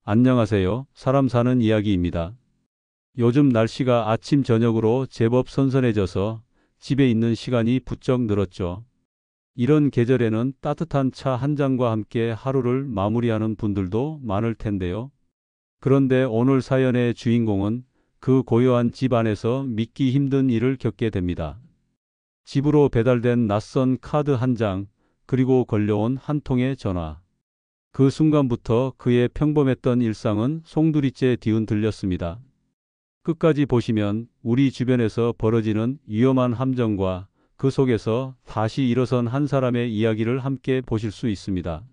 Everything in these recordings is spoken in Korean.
안녕하세요. 사람 사는 이야기입니다. 요즘 날씨가 아침 저녁으로 제법 선선해져서 집에 있는 시간이 부쩍 늘었죠. 이런 계절에는 따뜻한 차 한 잔과 함께 하루를 마무리하는 분들도 많을 텐데요. 그런데 오늘 사연의 주인공은 그 고요한 집 안에서 믿기 힘든 일을 겪게 됩니다. 집으로 배달된 낯선 카드 한 장, 그리고 걸려온 한 통의 전화. 그 순간부터 그의 평범했던 일상은 송두리째 뒤흔들렸습니다. 끝까지 보시면 우리 주변에서 벌어지는 위험한 함정과 그 속에서 다시 일어선 한 사람의 이야기를 함께 보실 수 있습니다.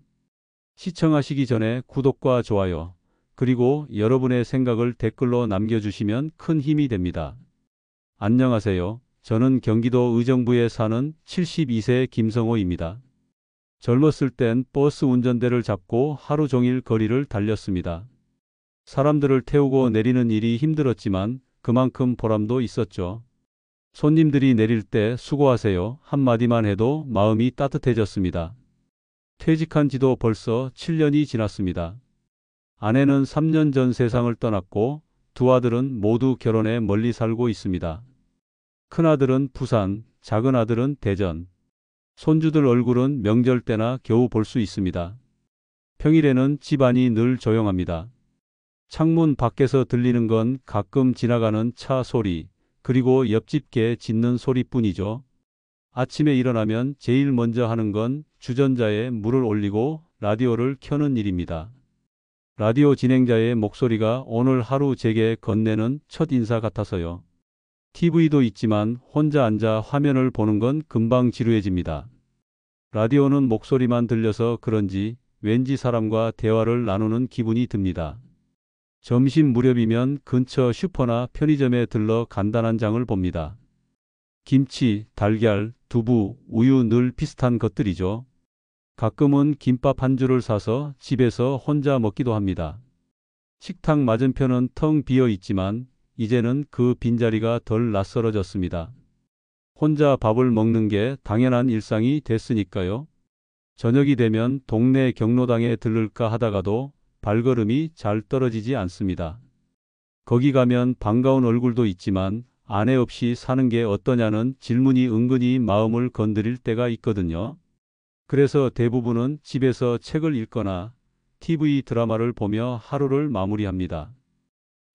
시청하시기 전에 구독과 좋아요, 그리고 여러분의 생각을 댓글로 남겨주시면 큰 힘이 됩니다. 안녕하세요. 저는 경기도 의정부에 사는 72세 김성호입니다. 젊었을 땐 버스 운전대를 잡고 하루 종일 거리를 달렸습니다. 사람들을 태우고 내리는 일이 힘들었지만 그만큼 보람도 있었죠. 손님들이 내릴 때 수고하세요 한마디만 해도 마음이 따뜻해졌습니다. 퇴직한 지도 벌써 7년이 지났습니다. 아내는 3년 전 세상을 떠났고 두 아들은 모두 결혼해 멀리 살고 있습니다. 큰아들은 부산, 작은아들은 대전. 손주들 얼굴은 명절 때나 겨우 볼 수 있습니다. 평일에는 집안이 늘 조용합니다. 창문 밖에서 들리는 건 가끔 지나가는 차 소리, 그리고 옆집 개 짖는 소리뿐이죠. 아침에 일어나면 제일 먼저 하는 건 주전자에 물을 올리고 라디오를 켜는 일입니다. 라디오 진행자의 목소리가 오늘 하루 제게 건네는 첫 인사 같아서요. TV도 있지만 혼자 앉아 화면을 보는 건 금방 지루해집니다. 라디오는 목소리만 들려서 그런지 왠지 사람과 대화를 나누는 기분이 듭니다. 점심 무렵이면 근처 슈퍼나 편의점에 들러 간단한 장을 봅니다. 김치, 달걀, 두부, 우유 늘 비슷한 것들이죠. 가끔은 김밥 한 줄을 사서 집에서 혼자 먹기도 합니다. 식탁 맞은편은 텅 비어 있지만 이제는 그 빈자리가 덜 낯설어졌습니다. 혼자 밥을 먹는 게 당연한 일상이 됐으니까요. 저녁이 되면 동네 경로당에 들를까 하다가도 발걸음이 잘 떨어지지 않습니다. 거기 가면 반가운 얼굴도 있지만 아내 없이 사는 게 어떠냐는 질문이 은근히 마음을 건드릴 때가 있거든요. 그래서 대부분은 집에서 책을 읽거나 TV 드라마를 보며 하루를 마무리합니다.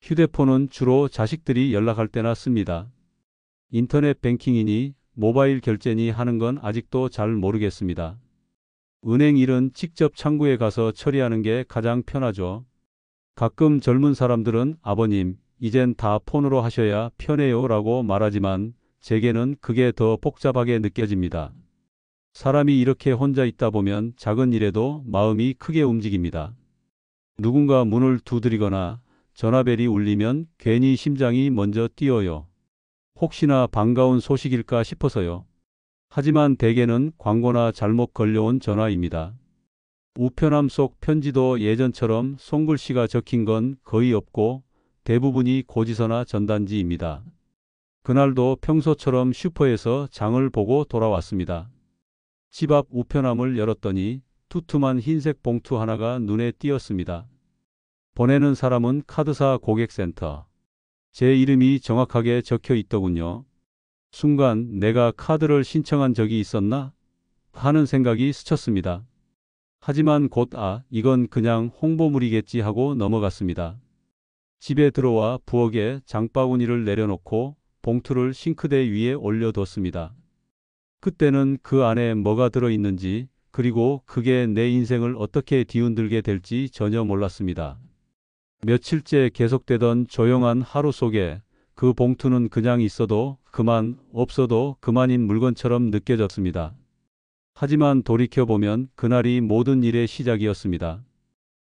휴대폰은 주로 자식들이 연락할 때나 씁니다. 인터넷 뱅킹이니 모바일 결제니 하는 건 아직도 잘 모르겠습니다. 은행 일은 직접 창구에 가서 처리하는 게 가장 편하죠. 가끔 젊은 사람들은 아버님, 이젠 다 폰으로 하셔야 편해요 라고 말하지만 제게는 그게 더 복잡하게 느껴집니다. 사람이 이렇게 혼자 있다 보면 작은 일에도 마음이 크게 움직입니다. 누군가 문을 두드리거나 전화벨이 울리면 괜히 심장이 먼저 뛰어요. 혹시나 반가운 소식일까 싶어서요. 하지만 대개는 광고나 잘못 걸려온 전화입니다. 우편함 속 편지도 예전처럼 손글씨가 적힌 건 거의 없고 대부분이 고지서나 전단지입니다. 그날도 평소처럼 슈퍼에서 장을 보고 돌아왔습니다. 집 앞 우편함을 열었더니 두툼한 흰색 봉투 하나가 눈에 띄었습니다. 보내는 사람은 카드사 고객센터. 제 이름이 정확하게 적혀 있더군요. 순간 내가 카드를 신청한 적이 있었나? 하는 생각이 스쳤습니다. 하지만 곧 이건 그냥 홍보물이겠지 하고 넘어갔습니다. 집에 들어와 부엌에 장바구니를 내려놓고 봉투를 싱크대 위에 올려뒀습니다. 그때는 그 안에 뭐가 들어있는지, 그리고 그게 내 인생을 어떻게 뒤흔들게 될지 전혀 몰랐습니다. 며칠째 계속되던 조용한 하루 속에 그 봉투는 그냥 있어도 그만, 없어도 그만인 물건처럼 느껴졌습니다. 하지만 돌이켜보면 그날이 모든 일의 시작이었습니다.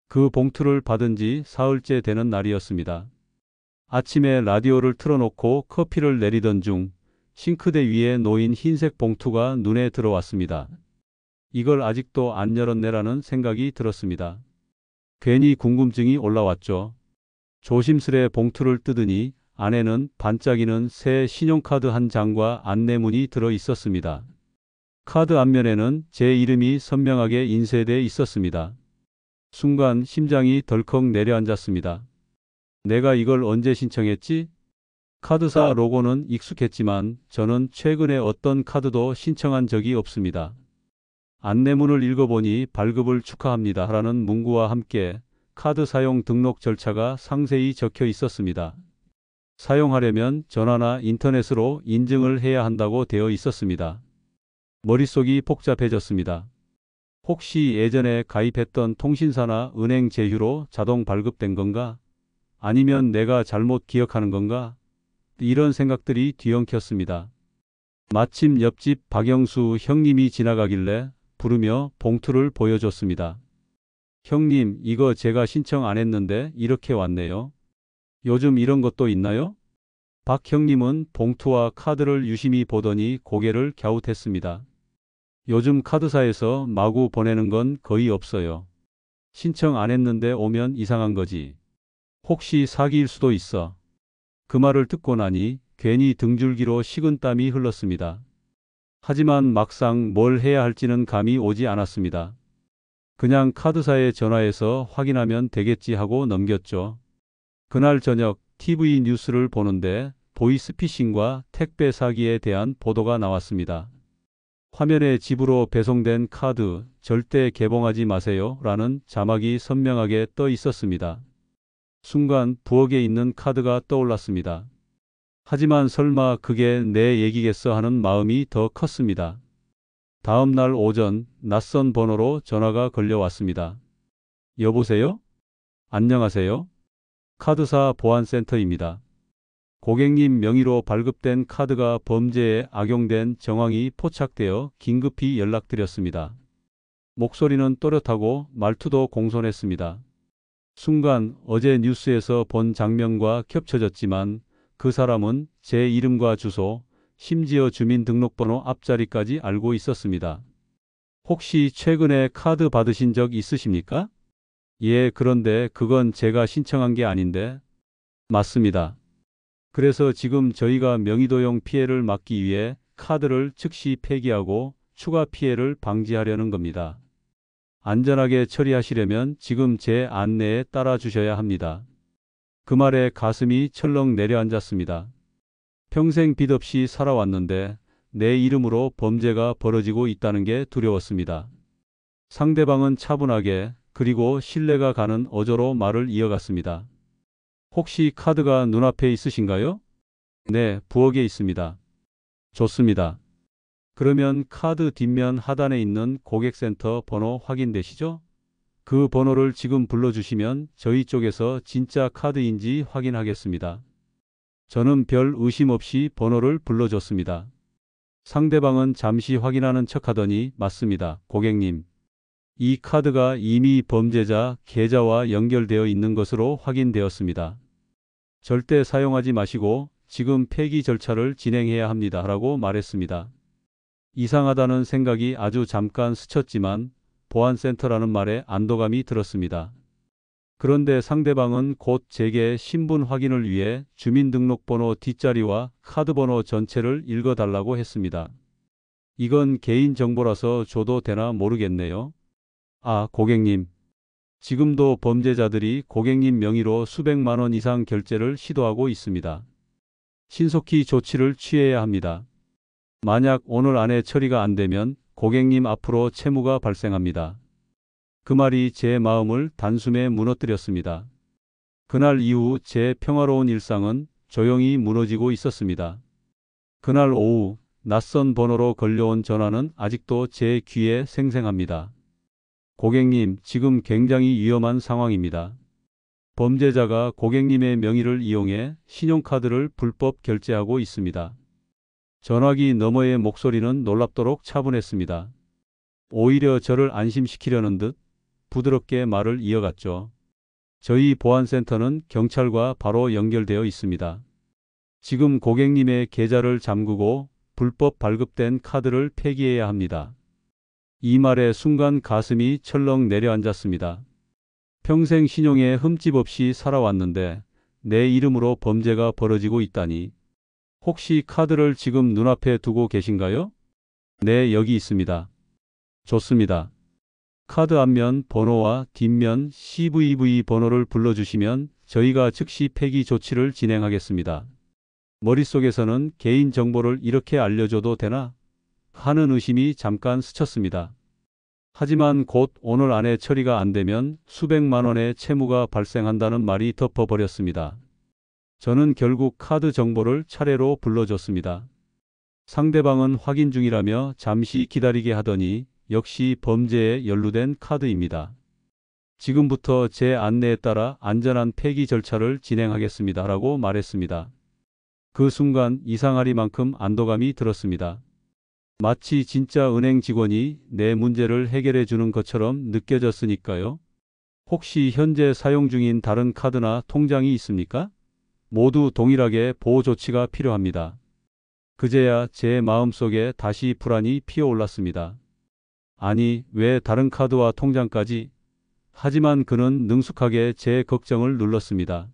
그 봉투를 받은 지 사흘째 되는 날이었습니다. 아침에 라디오를 틀어놓고 커피를 내리던 중 싱크대 위에 놓인 흰색 봉투가 눈에 들어왔습니다. 이걸 아직도 안 열었네라는 생각이 들었습니다. 괜히 궁금증이 올라왔죠. 조심스레 봉투를 뜯으니 안에는 반짝이는 새 신용카드 한 장과 안내문이 들어 있었습니다. 카드 앞면에는 제 이름이 선명하게 인쇄돼 있었습니다. 순간 심장이 덜컥 내려앉았습니다. 내가 이걸 언제 신청했지? 카드사 로고는 익숙했지만 저는 최근에 어떤 카드도 신청한 적이 없습니다. 안내문을 읽어보니 발급을 축하합니다 라는 문구와 함께 카드 사용 등록 절차가 상세히 적혀 있었습니다. 사용하려면 전화나 인터넷으로 인증을 해야 한다고 되어 있었습니다. 머릿속이 복잡해졌습니다. 혹시 예전에 가입했던 통신사나 은행 제휴로 자동 발급된 건가? 아니면 내가 잘못 기억하는 건가? 이런 생각들이 뒤엉켰습니다. 마침 옆집 박영수 형님이 지나가길래 부르며 봉투를 보여줬습니다. 형님, 이거 제가 신청 안 했는데 이렇게 왔네요. 요즘 이런 것도 있나요? 박 형님은 봉투와 카드를 유심히 보더니 고개를 갸웃했습니다. 요즘 카드사에서 마구 보내는 건 거의 없어요. 신청 안 했는데 오면 이상한 거지. 혹시 사기일 수도 있어. 그 말을 듣고 나니 괜히 등줄기로 식은땀이 흘렀습니다. 하지만 막상 뭘 해야 할지는 감이 오지 않았습니다. 그냥 카드사에 전화해서 확인하면 되겠지 하고 넘겼죠. 그날 저녁 TV 뉴스를 보는데 보이스피싱과 택배 사기에 대한 보도가 나왔습니다. 화면에 집으로 배송된 카드 절대 개봉하지 마세요 라는 자막이 선명하게 떠 있었습니다. 순간 부엌에 있는 카드가 떠올랐습니다. 하지만 설마 그게 내 얘기겠어 하는 마음이 더 컸습니다. 다음 날 오전 낯선 번호로 전화가 걸려왔습니다. 여보세요? 안녕하세요? 카드사 보안센터입니다. 고객님 명의로 발급된 카드가 범죄에 악용된 정황이 포착되어 긴급히 연락드렸습니다. 목소리는 또렷하고 말투도 공손했습니다. 순간 어제 뉴스에서 본 장면과 겹쳐졌지만 그 사람은 제 이름과 주소, 심지어 주민등록번호 앞자리까지 알고 있었습니다. 혹시 최근에 카드 받으신 적 있으십니까? 예, 그런데 그건 제가 신청한 게 아닌데. 맞습니다. 그래서 지금 저희가 명의도용 피해를 막기 위해 카드를 즉시 폐기하고 추가 피해를 방지하려는 겁니다. 안전하게 처리하시려면 지금 제 안내에 따라 주셔야 합니다. 그 말에 가슴이 철렁 내려앉았습니다. 평생 빚 없이 살아왔는데 내 이름으로 범죄가 벌어지고 있다는 게 두려웠습니다. 상대방은 차분하게 그리고 신뢰가 가는 어조로 말을 이어갔습니다. 혹시 카드가 눈앞에 있으신가요? 네, 부엌에 있습니다. 좋습니다. 그러면 카드 뒷면 하단에 있는 고객센터 번호 확인되시죠? 그 번호를 지금 불러주시면 저희 쪽에서 진짜 카드인지 확인하겠습니다. 저는 별 의심 없이 번호를 불러줬습니다. 상대방은 잠시 확인하는 척하더니 맞습니다, 고객님. 이 카드가 이미 범죄자 계좌와 연결되어 있는 것으로 확인되었습니다. 절대 사용하지 마시고 지금 폐기 절차를 진행해야 합니다. 라고 말했습니다. 이상하다는 생각이 아주 잠깐 스쳤지만 보안센터라는 말에 안도감이 들었습니다. 그런데 상대방은 곧 제게 신분 확인을 위해 주민등록번호 뒷자리와 카드번호 전체를 읽어달라고 했습니다. 이건 개인정보라서 줘도 되나 모르겠네요. 아, 고객님. 지금도 범죄자들이 고객님 명의로 수백만 원 이상 결제를 시도하고 있습니다. 신속히 조치를 취해야 합니다. 만약 오늘 안에 처리가 안 되면 고객님 앞으로 채무가 발생합니다. 그 말이 제 마음을 단숨에 무너뜨렸습니다. 그날 이후 제 평화로운 일상은 조용히 무너지고 있었습니다. 그날 오후 낯선 번호로 걸려온 전화는 아직도 제 귀에 생생합니다. 고객님, 지금 굉장히 위험한 상황입니다. 범죄자가 고객님의 명의를 이용해 신용카드를 불법 결제하고 있습니다. 전화기 너머의 목소리는 놀랍도록 차분했습니다. 오히려 저를 안심시키려는 듯 부드럽게 말을 이어갔죠. 저희 보안센터는 경찰과 바로 연결되어 있습니다. 지금 고객님의 계좌를 잠그고 불법 발급된 카드를 폐기해야 합니다. 이 말에 순간 가슴이 철렁 내려앉았습니다. 평생 신용에 흠집 없이 살아왔는데 내 이름으로 범죄가 벌어지고 있다니. 혹시 카드를 지금 눈앞에 두고 계신가요? 네, 여기 있습니다. 좋습니다. 카드 앞면 번호와 뒷면 CVV 번호를 불러주시면 저희가 즉시 폐기 조치를 진행하겠습니다. 머릿속에서는 개인정보를 이렇게 알려줘도 되나? 하는 의심이 잠깐 스쳤습니다. 하지만 곧 오늘 안에 처리가 안 되면 수백만 원의 채무가 발생한다는 말이 덮어버렸습니다. 저는 결국 카드 정보를 차례로 불러줬습니다. 상대방은 확인 중이라며 잠시 기다리게 하더니 역시 범죄에 연루된 카드입니다. 지금부터 제 안내에 따라 안전한 폐기 절차를 진행하겠습니다. 라고 말했습니다. 그 순간 이상하리만큼 안도감이 들었습니다. 마치 진짜 은행 직원이 내 문제를 해결해 주는 것처럼 느껴졌으니까요. 혹시 현재 사용 중인 다른 카드나 통장이 있습니까? 모두 동일하게 보호 조치가 필요합니다. 그제야 제 마음속에 다시 불안이 피어올랐습니다. 아니, 왜 다른 카드와 통장까지? 하지만 그는 능숙하게 제 걱정을 눌렀습니다.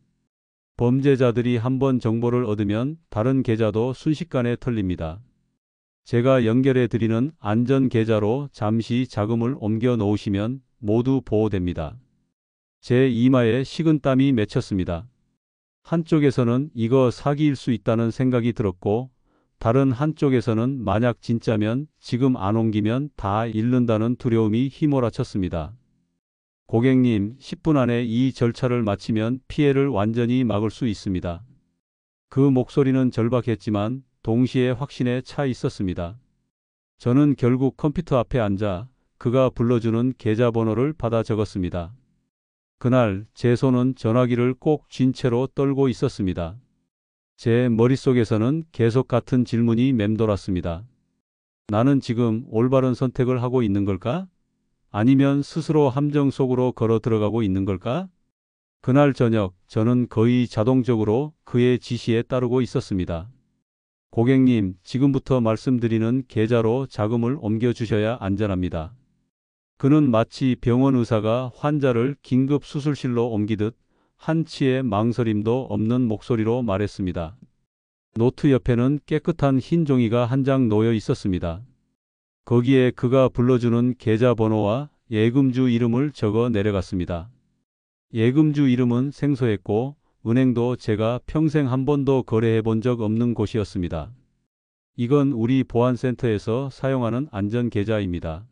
범죄자들이 한번 정보를 얻으면 다른 계좌도 순식간에 털립니다. 제가 연결해 드리는 안전 계좌로 잠시 자금을 옮겨 놓으시면 모두 보호됩니다. 제 이마에 식은땀이 맺혔습니다. 한쪽에서는 이거 사기일 수 있다는 생각이 들었고, 다른 한쪽에서는 만약 진짜면 지금 안 옮기면 다 잃는다는 두려움이 휘몰아쳤습니다. 고객님, 10분 안에 이 절차를 마치면 피해를 완전히 막을 수 있습니다. 그 목소리는 절박했지만 동시에 확신에 차 있었습니다. 저는 결국 컴퓨터 앞에 앉아 그가 불러주는 계좌번호를 받아 적었습니다. 그날 제 손은 전화기를 꼭 쥔 채로 떨고 있었습니다. 제 머릿속에서는 계속 같은 질문이 맴돌았습니다. 나는 지금 올바른 선택을 하고 있는 걸까? 아니면 스스로 함정 속으로 걸어 들어가고 있는 걸까? 그날 저녁 저는 거의 자동적으로 그의 지시에 따르고 있었습니다. 고객님, 지금부터 말씀드리는 계좌로 자금을 옮겨주셔야 안전합니다. 그는 마치 병원 의사가 환자를 긴급 수술실로 옮기듯 한치의 망설임도 없는 목소리로 말했습니다. 노트 옆에는 깨끗한 흰 종이가 한 장 놓여 있었습니다. 거기에 그가 불러주는 계좌번호와 예금주 이름을 적어 내려갔습니다. 예금주 이름은 생소했고 은행도 제가 평생 한 번도 거래해 본 적 없는 곳이었습니다. 이건 우리 보안센터에서 사용하는 안전계좌입니다.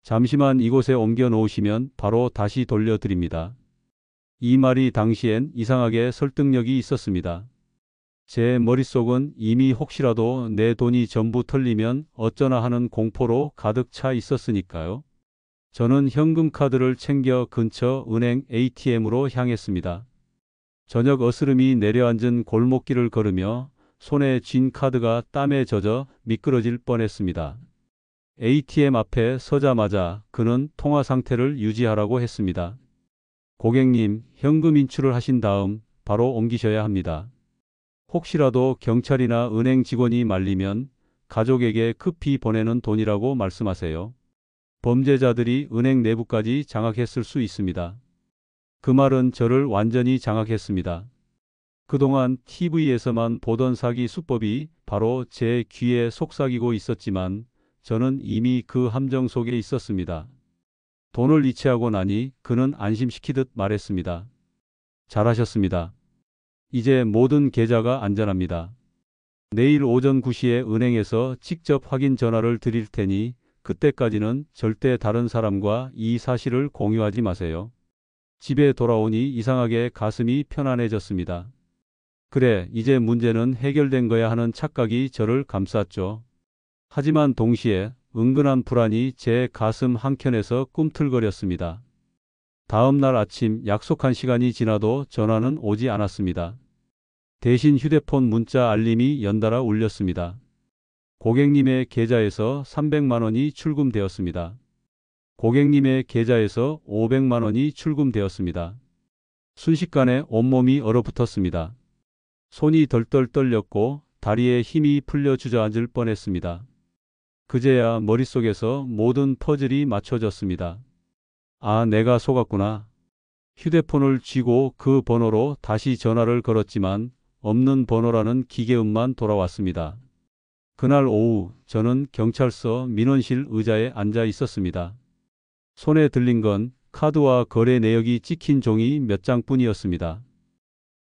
잠시만 이곳에 옮겨 놓으시면 바로 다시 돌려드립니다. 이 말이 당시엔 이상하게 설득력이 있었습니다. 제 머릿속은 이미 혹시라도 내 돈이 전부 털리면 어쩌나 하는 공포로 가득 차 있었으니까요. 저는 현금 카드를 챙겨 근처 은행 ATM으로 향했습니다. 저녁 어스름이 내려앉은 골목길을 걸으며 손에 쥔 카드가 땀에 젖어 미끄러질 뻔했습니다. ATM 앞에 서자마자 그는 통화 상태를 유지하라고 했습니다. 고객님, 현금 인출을 하신 다음 바로 옮기셔야 합니다. 혹시라도 경찰이나 은행 직원이 말리면 가족에게 급히 보내는 돈이라고 말씀하세요. 범죄자들이 은행 내부까지 장악했을 수 있습니다. 그 말은 저를 완전히 장악했습니다. 그동안 TV에서만 보던 사기 수법이 바로 제 귀에 속삭이고 있었지만 저는 이미 그 함정 속에 있었습니다. 돈을 이체하고 나니 그는 안심시키듯 말했습니다. 잘하셨습니다. 이제 모든 계좌가 안전합니다. 내일 오전 9시에 은행에서 직접 확인 전화를 드릴 테니 그때까지는 절대 다른 사람과 이 사실을 공유하지 마세요. 집에 돌아오니 이상하게 가슴이 편안해졌습니다. 그래, 이제 문제는 해결된 거야 하는 착각이 저를 감쌌죠. 하지만 동시에 은근한 불안이 제 가슴 한켠에서 꿈틀거렸습니다. 다음 날 아침 약속한 시간이 지나도 전화는 오지 않았습니다. 대신 휴대폰 문자 알림이 연달아 울렸습니다. 고객님의 계좌에서 300만 원이 출금되었습니다. 고객님의 계좌에서 500만 원이 출금되었습니다. 순식간에 온몸이 얼어붙었습니다. 손이 덜덜 떨렸고 다리에 힘이 풀려 주저앉을 뻔했습니다. 그제야 머릿속에서 모든 퍼즐이 맞춰졌습니다. 아, 내가 속았구나. 휴대폰을 쥐고 그 번호로 다시 전화를 걸었지만 없는 번호라는 기계음만 돌아왔습니다. 그날 오후 저는 경찰서 민원실 의자에 앉아 있었습니다. 손에 들린 건 카드와 거래 내역이 찍힌 종이 몇 장뿐이었습니다.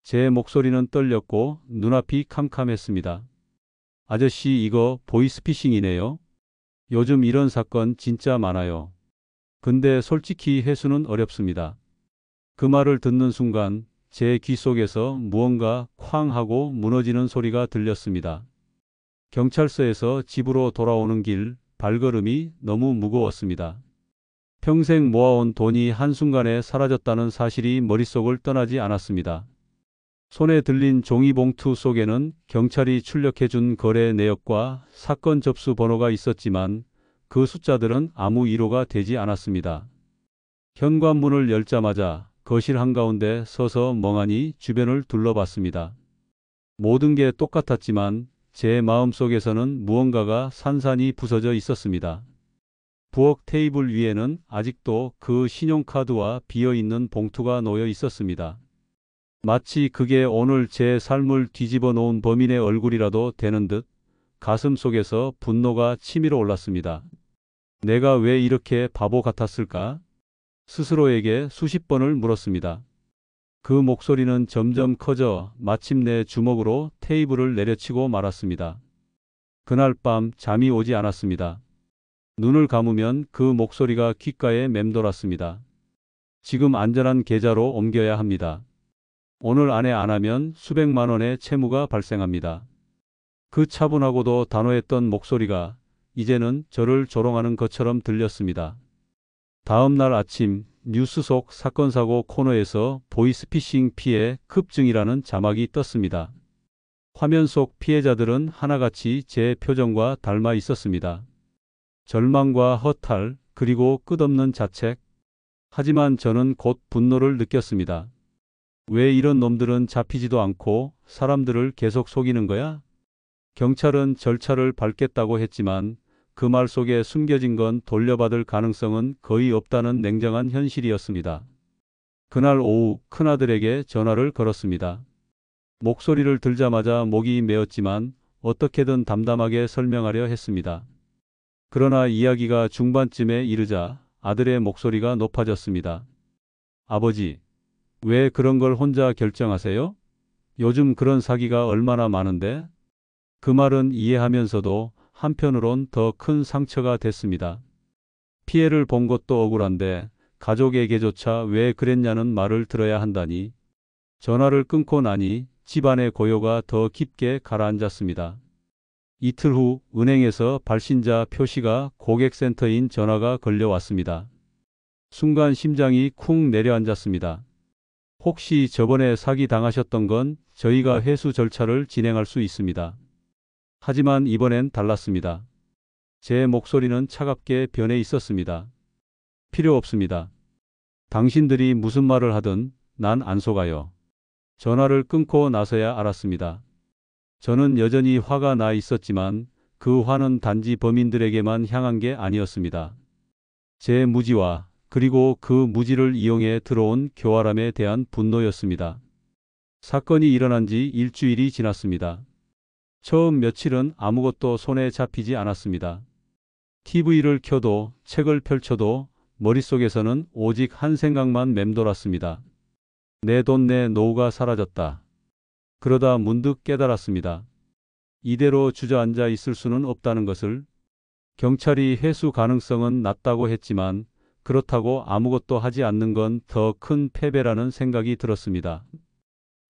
제 목소리는 떨렸고 눈앞이 캄캄했습니다. 아저씨, 이거 보이스피싱이네요. 요즘 이런 사건 진짜 많아요. 근데 솔직히 회수는 어렵습니다. 그 말을 듣는 순간 제 귀 속에서 무언가 쾅 하고 무너지는 소리가 들렸습니다. 경찰서에서 집으로 돌아오는 길 발걸음이 너무 무거웠습니다. 평생 모아온 돈이 한순간에 사라졌다는 사실이 머릿속을 떠나지 않았습니다. 손에 들린 종이봉투 속에는 경찰이 출력해준 거래 내역과 사건 접수 번호가 있었지만 그 숫자들은 아무 위로가 되지 않았습니다. 현관문을 열자마자 거실 한가운데 서서 멍하니 주변을 둘러봤습니다. 모든 게 똑같았지만 제 마음속에서는 무언가가 산산이 부서져 있었습니다. 부엌 테이블 위에는 아직도 그 신용카드와 비어있는 봉투가 놓여 있었습니다. 마치 그게 오늘 제 삶을 뒤집어 놓은 범인의 얼굴이라도 되는 듯 가슴 속에서 분노가 치밀어 올랐습니다. 내가 왜 이렇게 바보 같았을까? 스스로에게 수십 번을 물었습니다. 그 목소리는 점점 커져 마침내 주먹으로 테이블을 내려치고 말았습니다. 그날 밤 잠이 오지 않았습니다. 눈을 감으면 그 목소리가 귓가에 맴돌았습니다. 지금 안전한 계좌로 옮겨야 합니다. 오늘 안에 안 하면 수백만 원의 채무가 발생합니다. 그 차분하고도 단호했던 목소리가 이제는 저를 조롱하는 것처럼 들렸습니다. 다음 날 아침 뉴스 속 사건 사고 코너에서 보이스피싱 피해 급증이라는 자막이 떴습니다. 화면 속 피해자들은 하나같이 제 표정과 닮아 있었습니다. 절망과 허탈, 그리고 끝없는 자책. 하지만 저는 곧 분노를 느꼈습니다. 왜 이런 놈들은 잡히지도 않고 사람들을 계속 속이는 거야? 경찰은 절차를 밟겠다고 했지만 그 말 속에 숨겨진 건 돌려받을 가능성은 거의 없다는 냉정한 현실이었습니다. 그날 오후 큰아들에게 전화를 걸었습니다. 목소리를 들자마자 목이 메었지만 어떻게든 담담하게 설명하려 했습니다. 그러나 이야기가 중반쯤에 이르자 아들의 목소리가 높아졌습니다. 아버지, 왜 그런 걸 혼자 결정하세요? 요즘 그런 사기가 얼마나 많은데? 그 말은 이해하면서도 한편으론 더 큰 상처가 됐습니다. 피해를 본 것도 억울한데 가족에게조차 왜 그랬냐는 말을 들어야 한다니. 전화를 끊고 나니 집안의 고요가 더 깊게 가라앉았습니다. 이틀 후 은행에서 발신자 표시가 고객센터인 전화가 걸려왔습니다. 순간 심장이 쿵 내려앉았습니다. 혹시 저번에 사기 당하셨던 건 저희가 회수 절차를 진행할 수 있습니다. 하지만 이번엔 달랐습니다. 제 목소리는 차갑게 변해 있었습니다. 필요 없습니다. 당신들이 무슨 말을 하든 난 안 속아요. 전화를 끊고 나서야 알았습니다. 저는 여전히 화가 나 있었지만 그 화는 단지 범인들에게만 향한 게 아니었습니다. 제 무지와 그리고 그 무지를 이용해 들어온 교활함에 대한 분노였습니다. 사건이 일어난 지 일주일이 지났습니다. 처음 며칠은 아무것도 손에 잡히지 않았습니다. TV를 켜도 책을 펼쳐도 머릿속에서는 오직 한 생각만 맴돌았습니다. 내 돈, 내 노후가 사라졌다. 그러다 문득 깨달았습니다. 이대로 주저앉아 있을 수는 없다는 것을. 경찰이 회수 가능성은 낮다고 했지만 그렇다고 아무것도 하지 않는 건 더 큰 패배라는 생각이 들었습니다.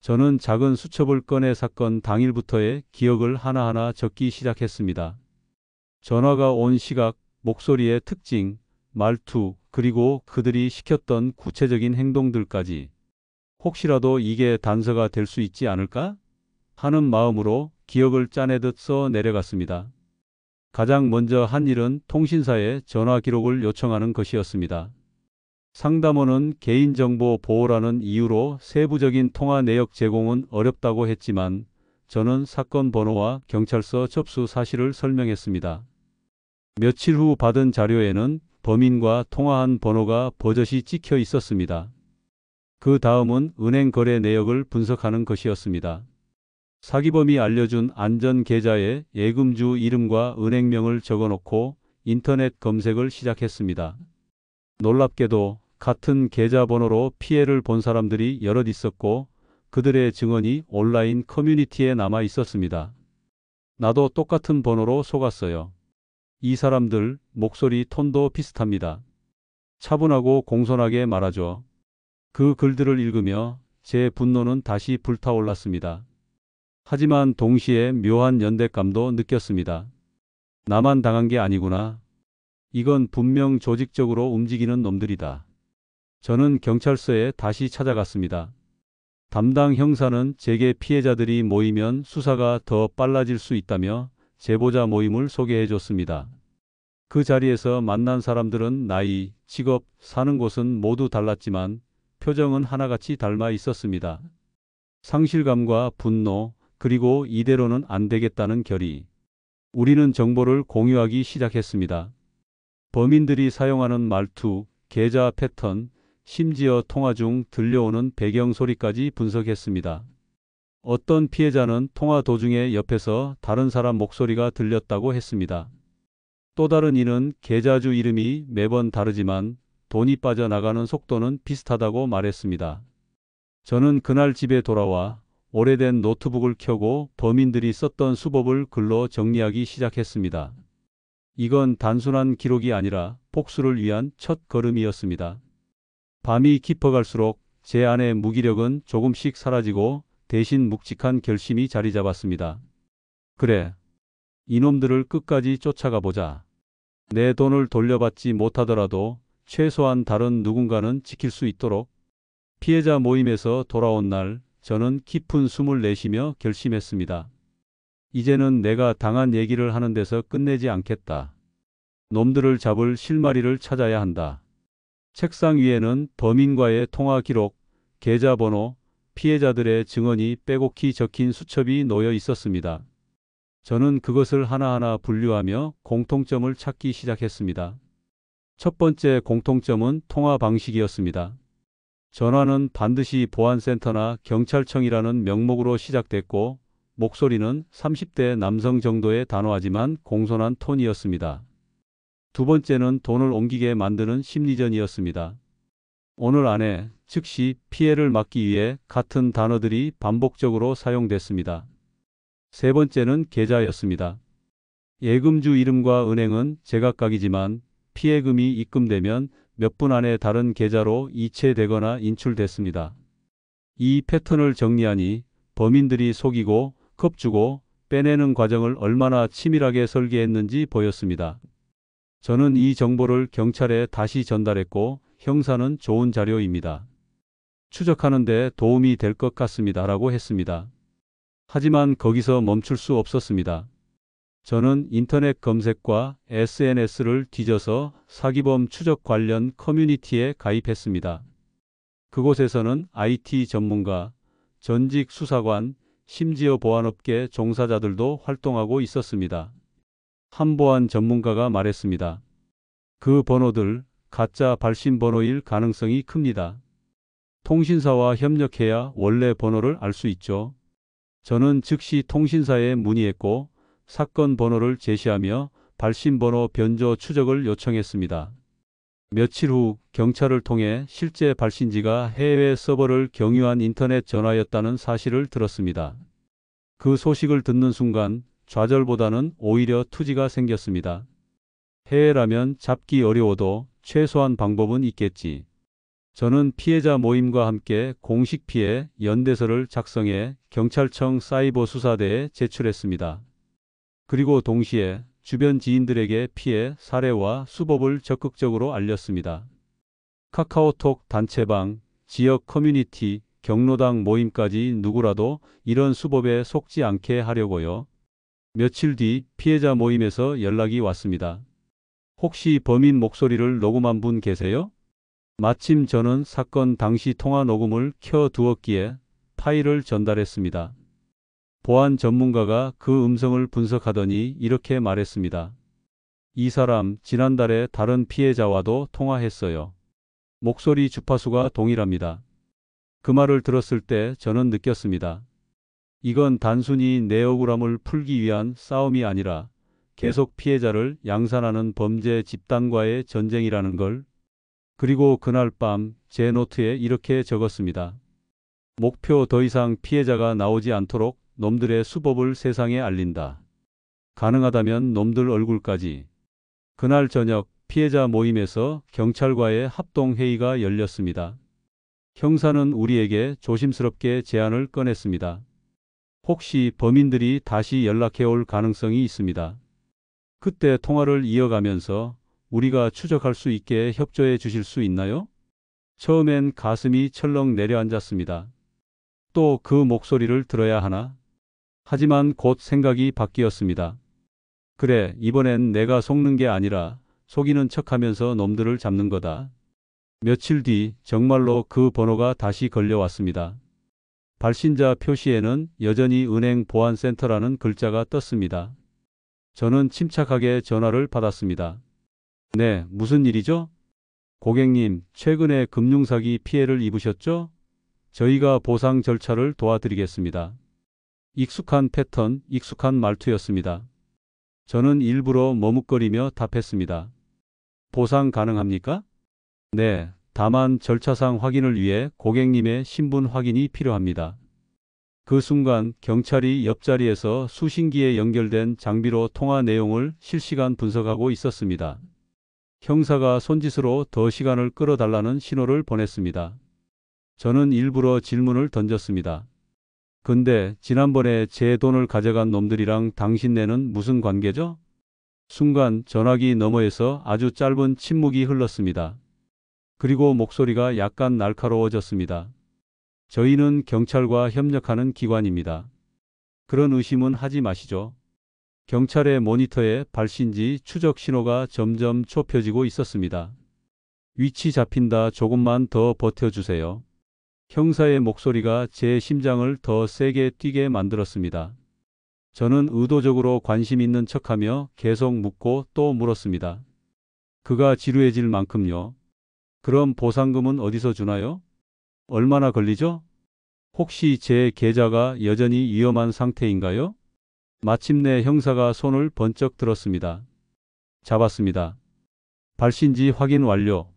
저는 작은 수첩을 꺼내 사건 당일부터의 기억을 하나하나 적기 시작했습니다. 전화가 온 시각, 목소리의 특징, 말투, 그리고 그들이 시켰던 구체적인 행동들까지. 혹시라도 이게 단서가 될 수 있지 않을까? 하는 마음으로 기억을 짜내듯 써 내려갔습니다. 가장 먼저 한 일은 통신사에 전화 기록을 요청하는 것이었습니다. 상담원은 개인정보 보호라는 이유로 세부적인 통화 내역 제공은 어렵다고 했지만 저는 사건 번호와 경찰서 접수 사실을 설명했습니다. 며칠 후 받은 자료에는 범인과 통화한 번호가 버젓이 찍혀 있었습니다. 그 다음은 은행 거래 내역을 분석하는 것이었습니다. 사기범이 알려준 안전 계좌에 예금주 이름과 은행명을 적어놓고 인터넷 검색을 시작했습니다. 놀랍게도 같은 계좌번호로 피해를 본 사람들이 여럿 있었고 그들의 증언이 온라인 커뮤니티에 남아 있었습니다. 나도 똑같은 번호로 속았어요. 이 사람들 목소리 톤도 비슷합니다. 차분하고 공손하게 말하죠. 그 글들을 읽으며 제 분노는 다시 불타올랐습니다. 하지만 동시에 묘한 연대감도 느꼈습니다. 나만 당한 게 아니구나. 이건 분명 조직적으로 움직이는 놈들이다. 저는 경찰서에 다시 찾아갔습니다. 담당 형사는 제게 피해자들이 모이면 수사가 더 빨라질 수 있다며 제보자 모임을 소개해 줬습니다. 그 자리에서 만난 사람들은 나이, 직업, 사는 곳은 모두 달랐지만 표정은 하나같이 닮아 있었습니다. 상실감과 분노, 그리고 이대로는 안 되겠다는 결의. 우리는 정보를 공유하기 시작했습니다. 범인들이 사용하는 말투, 계좌 패턴, 심지어 통화 중 들려오는 배경 소리까지 분석했습니다. 어떤 피해자는 통화 도중에 옆에서 다른 사람 목소리가 들렸다고 했습니다. 또 다른 이는 계좌주 이름이 매번 다르지만 돈이 빠져나가는 속도는 비슷하다고 말했습니다. 저는 그날 집에 돌아와 오래된 노트북을 켜고 범인들이 썼던 수법을 글로 정리하기 시작했습니다. 이건 단순한 기록이 아니라 복수를 위한 첫 걸음이었습니다. 밤이 깊어갈수록 제 안의 무기력은 조금씩 사라지고 대신 묵직한 결심이 자리 잡았습니다. 그래, 이놈들을 끝까지 쫓아가 보자. 내 돈을 돌려받지 못하더라도 최소한 다른 누군가는 지킬 수 있도록. 피해자 모임에서 돌아온 날 저는 깊은 숨을 내쉬며 결심했습니다. 이제는 내가 당한 얘기를 하는 데서 끝내지 않겠다. 놈들을 잡을 실마리를 찾아야 한다. 책상 위에는 범인과의 통화 기록, 계좌번호, 피해자들의 증언이 빼곡히 적힌 수첩이 놓여 있었습니다. 저는 그것을 하나하나 분류하며 공통점을 찾기 시작했습니다. 첫 번째 공통점은 통화 방식이었습니다. 전화는 반드시 보안센터나 경찰청이라는 명목으로 시작됐고 목소리는 30대 남성 정도의 단호하지만 공손한 톤이었습니다. 두 번째는 돈을 옮기게 만드는 심리전이었습니다. 오늘 안에 즉시 피해를 막기 위해 같은 단어들이 반복적으로 사용됐습니다. 세 번째는 계좌였습니다. 예금주 이름과 은행은 제각각이지만 피해금이 입금되면 몇 분 안에 다른 계좌로 이체되거나 인출됐습니다. 이 패턴을 정리하니 범인들이 속이고 겁주고 빼내는 과정을 얼마나 치밀하게 설계했는지 보였습니다. 저는 이 정보를 경찰에 다시 전달했고 형사는 좋은 자료입니다. 추적하는 데 도움이 될 것 같습니다. 라고 했습니다. 하지만 거기서 멈출 수 없었습니다. 저는 인터넷 검색과 SNS를 뒤져서 사기범 추적 관련 커뮤니티에 가입했습니다. 그곳에서는 IT 전문가, 전직 수사관, 심지어 보안업계 종사자들도 활동하고 있었습니다. 한 보안 전문가가 말했습니다. 그 번호들 가짜 발신 번호일 가능성이 큽니다. 통신사와 협력해야 원래 번호를 알 수 있죠. 저는 즉시 통신사에 문의했고 사건 번호를 제시하며 발신 번호 변조 추적을 요청했습니다. 며칠 후 경찰을 통해 실제 발신지가 해외 서버를 경유한 인터넷 전화였다는 사실을 들었습니다. 그 소식을 듣는 순간 좌절보다는 오히려 투지가 생겼습니다. 해외라면 잡기 어려워도 최소한 방법은 있겠지. 저는 피해자 모임과 함께 공식 피해 연대서를 작성해 경찰청 사이버 수사대에 제출했습니다. 그리고 동시에 주변 지인들에게 피해 사례와 수법을 적극적으로 알렸습니다. 카카오톡 단체방, 지역 커뮤니티, 경로당 모임까지 누구라도 이런 수법에 속지 않게 하려고요. 며칠 뒤 피해자 모임에서 연락이 왔습니다. 혹시 범인 목소리를 녹음한 분 계세요? 마침 저는 사건 당시 통화 녹음을 켜두었기에 파일을 전달했습니다. 보안 전문가가 그 음성을 분석하더니 이렇게 말했습니다. 이 사람 지난달에 다른 피해자와도 통화했어요. 목소리 주파수가 동일합니다. 그 말을 들었을 때 저는 느꼈습니다. 이건 단순히 내 억울함을 풀기 위한 싸움이 아니라 계속 피해자를 양산하는 범죄 집단과의 전쟁이라는 걸. 그리고 그날 밤 제 노트에 이렇게 적었습니다. 목표 더 이상 피해자가 나오지 않도록 놈들의 수법을 세상에 알린다. 가능하다면 놈들 얼굴까지. 그날 저녁 피해자 모임에서 경찰과의 합동회의가 열렸습니다. 형사는 우리에게 조심스럽게 제안을 꺼냈습니다. 혹시 범인들이 다시 연락해 올 가능성이 있습니다. 그때 통화를 이어가면서 우리가 추적할 수 있게 협조해 주실 수 있나요? 처음엔 가슴이 철렁 내려앉았습니다. 또 그 목소리를 들어야 하나? 하지만 곧 생각이 바뀌었습니다. 그래, 이번엔 내가 속는 게 아니라 속이는 척하면서 놈들을 잡는 거다. 며칠 뒤 정말로 그 번호가 다시 걸려왔습니다. 발신자 표시에는 여전히 은행 보안센터라는 글자가 떴습니다. 저는 침착하게 전화를 받았습니다. 네, 무슨 일이죠? 고객님, 최근에 금융사기 피해를 입으셨죠? 저희가 보상 절차를 도와드리겠습니다. 익숙한 패턴, 익숙한 말투였습니다. 저는 일부러 머뭇거리며 답했습니다. 보상 가능합니까? 네, 다만 절차상 확인을 위해 고객님의 신분 확인이 필요합니다. 그 순간 경찰이 옆자리에서 수신기에 연결된 장비로 통화 내용을 실시간 분석하고 있었습니다. 형사가 손짓으로 더 시간을 끌어달라는 신호를 보냈습니다. 저는 일부러 질문을 던졌습니다. 근데 지난번에 제 돈을 가져간 놈들이랑 당신네는 무슨 관계죠? 순간 전화기 너머에서 아주 짧은 침묵이 흘렀습니다. 그리고 목소리가 약간 날카로워졌습니다. 저희는 경찰과 협력하는 기관입니다. 그런 의심은 하지 마시죠. 경찰의 모니터에 발신지 추적 신호가 점점 좁혀지고 있었습니다. 위치 잡힌다. 조금만 더 버텨주세요. 형사의 목소리가 제 심장을 더 세게 뛰게 만들었습니다. 저는 의도적으로 관심 있는 척하며 계속 묻고 또 물었습니다. 그가 지루해질 만큼요. 그럼 보상금은 어디서 주나요? 얼마나 걸리죠? 혹시 제 계좌가 여전히 위험한 상태인가요? 마침내 형사가 손을 번쩍 들었습니다. 잡았습니다. 발신지 확인 완료.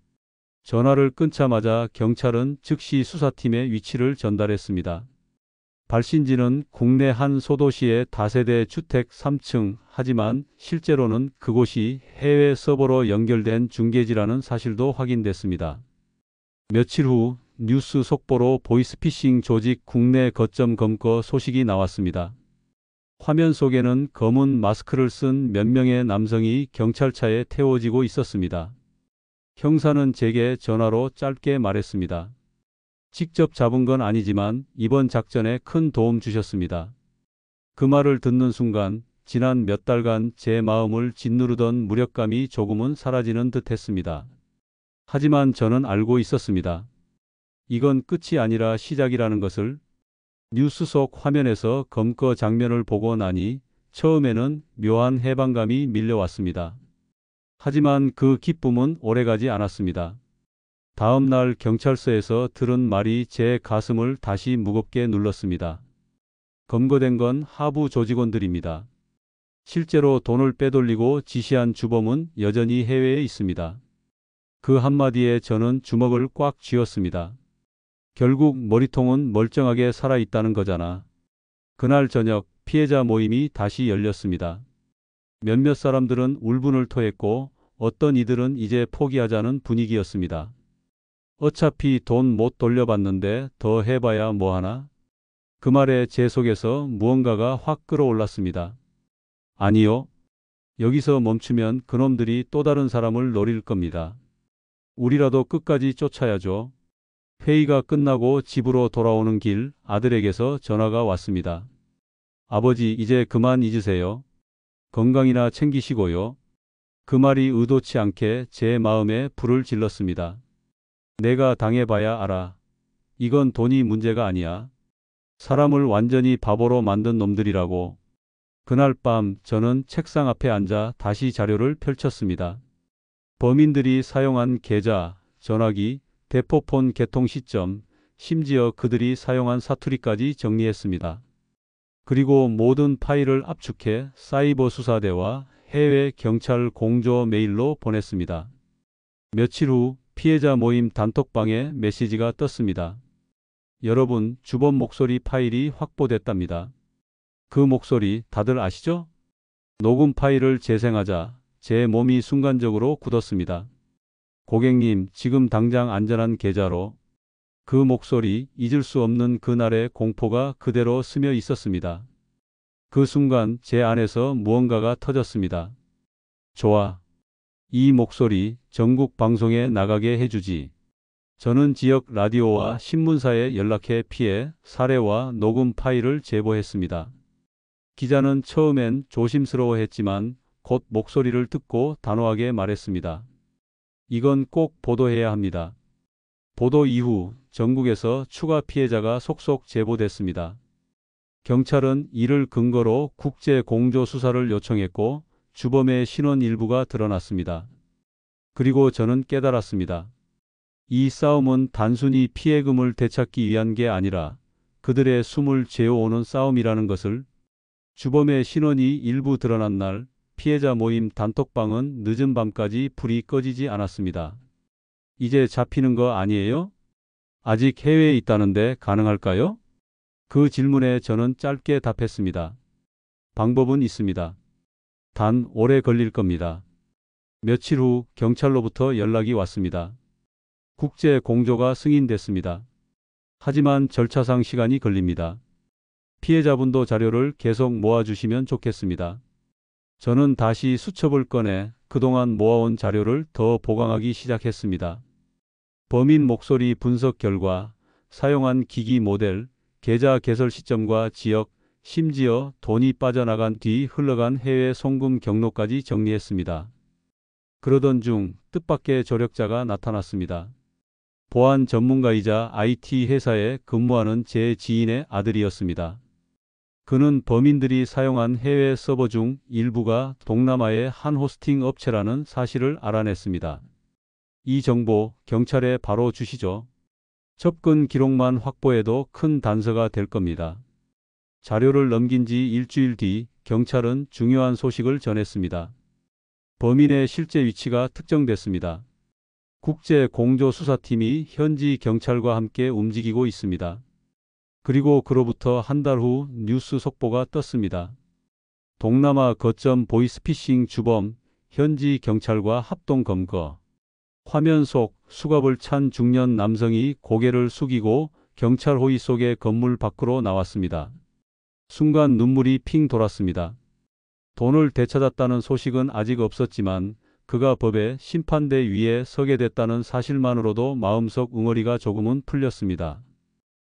전화를 끊자마자 경찰은 즉시 수사팀의 위치를 전달했습니다. 발신지는 국내 한 소도시의 다세대 주택 3층, 하지만 실제로는 그곳이 해외 서버로 연결된 중계지라는 사실도 확인됐습니다. 며칠 후 뉴스 속보로 보이스피싱 조직 국내 거점 검거 소식이 나왔습니다. 화면 속에는 검은 마스크를 쓴 몇 명의 남성이 경찰차에 태워지고 있었습니다. 형사는 제게 전화로 짧게 말했습니다. 직접 잡은 건 아니지만 이번 작전에 큰 도움 주셨습니다. 그 말을 듣는 순간 지난 몇 달간 제 마음을 짓누르던 무력감이 조금은 사라지는 듯 했습니다. 하지만 저는 알고 있었습니다. 이건 끝이 아니라 시작이라는 것을. 뉴스 속 화면에서 검거 장면을 보고 나니 처음에는 묘한 해방감이 밀려왔습니다. 하지만 그 기쁨은 오래가지 않았습니다. 다음 날 경찰서에서 들은 말이 제 가슴을 다시 무겁게 눌렀습니다. 검거된 건 하부 조직원들입니다. 실제로 돈을 빼돌리고 지시한 주범은 여전히 해외에 있습니다. 그 한마디에 저는 주먹을 꽉 쥐었습니다. 결국 머리통은 멀쩡하게 살아있다는 거잖아. 그날 저녁 피해자 모임이 다시 열렸습니다. 몇몇 사람들은 울분을 토했고 어떤 이들은 이제 포기하자는 분위기였습니다. 어차피 돈 못 돌려받는데 더 해봐야 뭐하나? 그 말에 제 속에서 무언가가 확 끌어올랐습니다. 아니요. 여기서 멈추면 그놈들이 또 다른 사람을 노릴 겁니다. 우리라도 끝까지 쫓아야죠. 회의가 끝나고 집으로 돌아오는 길 아들에게서 전화가 왔습니다. 아버지, 이제 그만 잊으세요. 건강이나 챙기시고요. 그 말이 의도치 않게 제 마음에 불을 질렀습니다. 내가 당해봐야 알아. 이건 돈이 문제가 아니야. 사람을 완전히 바보로 만든 놈들이라고. 그날 밤 저는 책상 앞에 앉아 다시 자료를 펼쳤습니다. 범인들이 사용한 계좌, 전화기, 대포폰 개통 시점, 심지어 그들이 사용한 사투리까지 정리했습니다. 그리고 모든 파일을 압축해 사이버 수사대와 해외 경찰 공조 메일로 보냈습니다. 며칠 후 피해자 모임 단톡방에 메시지가 떴습니다. 여러분, 주범 목소리 파일이 확보됐답니다. 그 목소리 다들 아시죠? 녹음 파일을 재생하자 제 몸이 순간적으로 굳었습니다. 고객님, 지금 당장 안전한 계좌로. 그 목소리, 잊을 수 없는 그날의 공포가 그대로 스며 있었습니다. 그 순간 제 안에서 무언가가 터졌습니다. 좋아. 이 목소리 전국 방송에 나가게 해주지. 저는 지역 라디오와 신문사에 연락해 피해 사례와 녹음 파일을 제보했습니다. 기자는 처음엔 조심스러워했지만 곧 목소리를 듣고 단호하게 말했습니다. 이건 꼭 보도해야 합니다. 보도 이후 전국에서 추가 피해자가 속속 제보됐습니다. 경찰은 이를 근거로 국제 공조 수사를 요청했고 주범의 신원 일부가 드러났습니다. 그리고 저는 깨달았습니다. 이 싸움은 단순히 피해금을 되찾기 위한 게 아니라 그들의 숨을 죄어오는 싸움이라는 것을. 주범의 신원이 일부 드러난 날 피해자 모임 단톡방은 늦은 밤까지 불이 꺼지지 않았습니다. 이제 잡히는 거 아니에요? 아직 해외에 있다는데 가능할까요? 그 질문에 저는 짧게 답했습니다. 방법은 있습니다. 단 오래 걸릴 겁니다. 며칠 후 경찰로부터 연락이 왔습니다. 국제 공조가 승인됐습니다. 하지만 절차상 시간이 걸립니다. 피해자분도 자료를 계속 모아주시면 좋겠습니다. 저는 다시 수첩을 꺼내 그동안 모아온 자료를 더 보강하기 시작했습니다. 범인 목소리 분석 결과, 사용한 기기 모델, 계좌 개설 시점과 지역, 심지어 돈이 빠져나간 뒤 흘러간 해외 송금 경로까지 정리했습니다. 그러던 중 뜻밖의 조력자가 나타났습니다. 보안 전문가이자 IT 회사에 근무하는 제 지인의 아들이었습니다. 그는 범인들이 사용한 해외 서버 중 일부가 동남아의 한 호스팅 업체라는 사실을 알아냈습니다. 이 정보 경찰에 바로 주시죠. 접근 기록만 확보해도 큰 단서가 될 겁니다. 자료를 넘긴 지 일주일 뒤 경찰은 중요한 소식을 전했습니다. 범인의 실제 위치가 특정됐습니다. 국제 공조 수사팀이 현지 경찰과 함께 움직이고 있습니다. 그리고 그로부터 한 달 후 뉴스 속보가 떴습니다. 동남아 거점 보이스피싱 주범, 현지 경찰과 합동 검거. 화면 속 수갑을 찬 중년 남성이 고개를 숙이고 경찰 호위 속의 건물 밖으로 나왔습니다. 순간 눈물이 핑 돌았습니다. 돈을 되찾았다는 소식은 아직 없었지만 그가 법의 심판대 위에 서게 됐다는 사실만으로도 마음속 응어리가 조금은 풀렸습니다.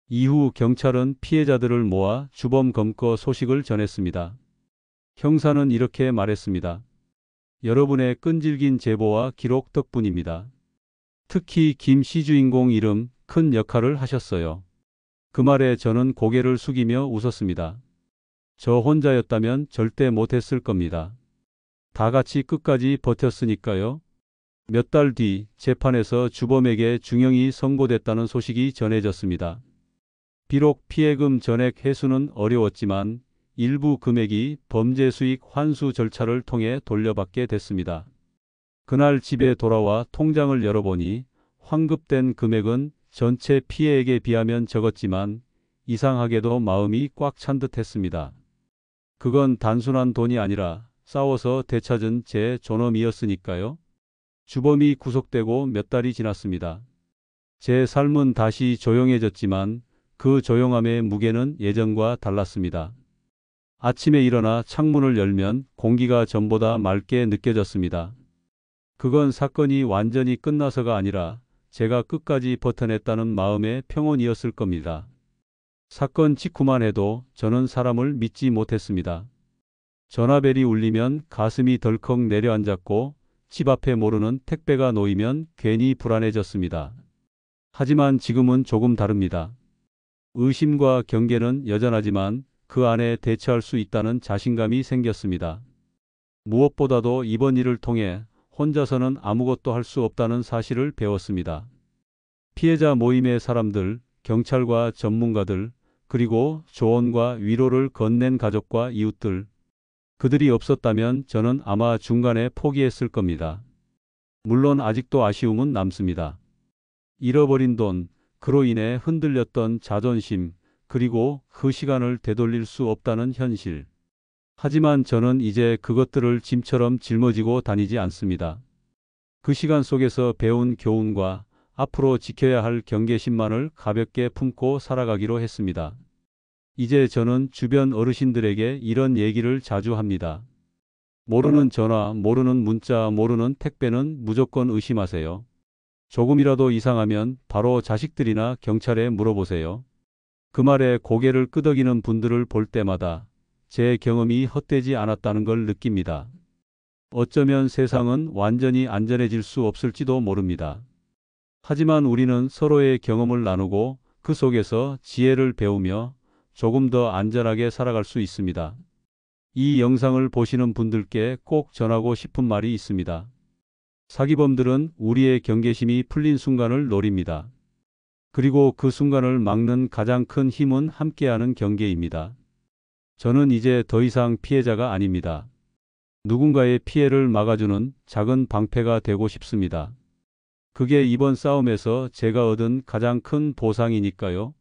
이후 경찰은 피해자들을 모아 주범 검거 소식을 전했습니다. 형사는 이렇게 말했습니다. 여러분의 끈질긴 제보와 기록 덕분입니다. 특히 김 씨 주인공 이름 큰 역할을 하셨어요. 그 말에 저는 고개를 숙이며 웃었습니다. 저 혼자였다면 절대 못했을 겁니다. 다 같이 끝까지 버텼으니까요. 몇 달 뒤 재판에서 주범에게 중형이 선고됐다는 소식이 전해졌습니다. 비록 피해금 전액 회수는 어려웠지만 일부 금액이 범죄 수익 환수 절차를 통해 돌려받게 됐습니다. 그날 집에 돌아와 통장을 열어보니 환급된 금액은 전체 피해액에 비하면 적었지만 이상하게도 마음이 꽉 찬 듯했습니다. 그건 단순한 돈이 아니라 싸워서 되찾은 제 존엄이었으니까요. 주범이 구속되고 몇 달이 지났습니다. 제 삶은 다시 조용해졌지만 그 조용함의 무게는 예전과 달랐습니다. 아침에 일어나 창문을 열면 공기가 전보다 맑게 느껴졌습니다. 그건 사건이 완전히 끝나서가 아니라 제가 끝까지 버텨냈다는 마음의 평온이었을 겁니다. 사건 직후만 해도 저는 사람을 믿지 못했습니다. 전화벨이 울리면 가슴이 덜컥 내려앉았고 집 앞에 모르는 택배가 놓이면 괜히 불안해졌습니다. 하지만 지금은 조금 다릅니다. 의심과 경계는 여전하지만 그 안에 대처할 수 있다는 자신감이 생겼습니다. 무엇보다도 이번 일을 통해 혼자서는 아무것도 할 수 없다는 사실을 배웠습니다. 피해자 모임의 사람들, 경찰과 전문가들, 그리고 조언과 위로를 건넨 가족과 이웃들. 그들이 없었다면 저는 아마 중간에 포기했을 겁니다. 물론 아직도 아쉬움은 남습니다. 잃어버린 돈, 그로 인해 흔들렸던 자존심, 그리고 그 시간을 되돌릴 수 없다는 현실. 하지만 저는 이제 그것들을 짐처럼 짊어지고 다니지 않습니다. 그 시간 속에서 배운 교훈과 앞으로 지켜야 할 경계심만을 가볍게 품고 살아가기로 했습니다. 이제 저는 주변 어르신들에게 이런 얘기를 자주 합니다. 모르는 전화, 모르는 문자, 모르는 택배는 무조건 의심하세요. 조금이라도 이상하면 바로 자식들이나 경찰에 물어보세요. 그 말에 고개를 끄덕이는 분들을 볼 때마다 제 경험이 헛되지 않았다는 걸 느낍니다. 어쩌면 세상은 완전히 안전해질 수 없을지도 모릅니다. 하지만 우리는 서로의 경험을 나누고 그 속에서 지혜를 배우며 조금 더 안전하게 살아갈 수 있습니다. 이 영상을 보시는 분들께 꼭 전하고 싶은 말이 있습니다. 사기범들은 우리의 경계심이 풀린 순간을 노립니다. 그리고 그 순간을 막는 가장 큰 힘은 함께하는 경계입니다. 저는 이제 더 이상 피해자가 아닙니다. 누군가의 피해를 막아주는 작은 방패가 되고 싶습니다. 그게 이번 싸움에서 제가 얻은 가장 큰 보상이니까요.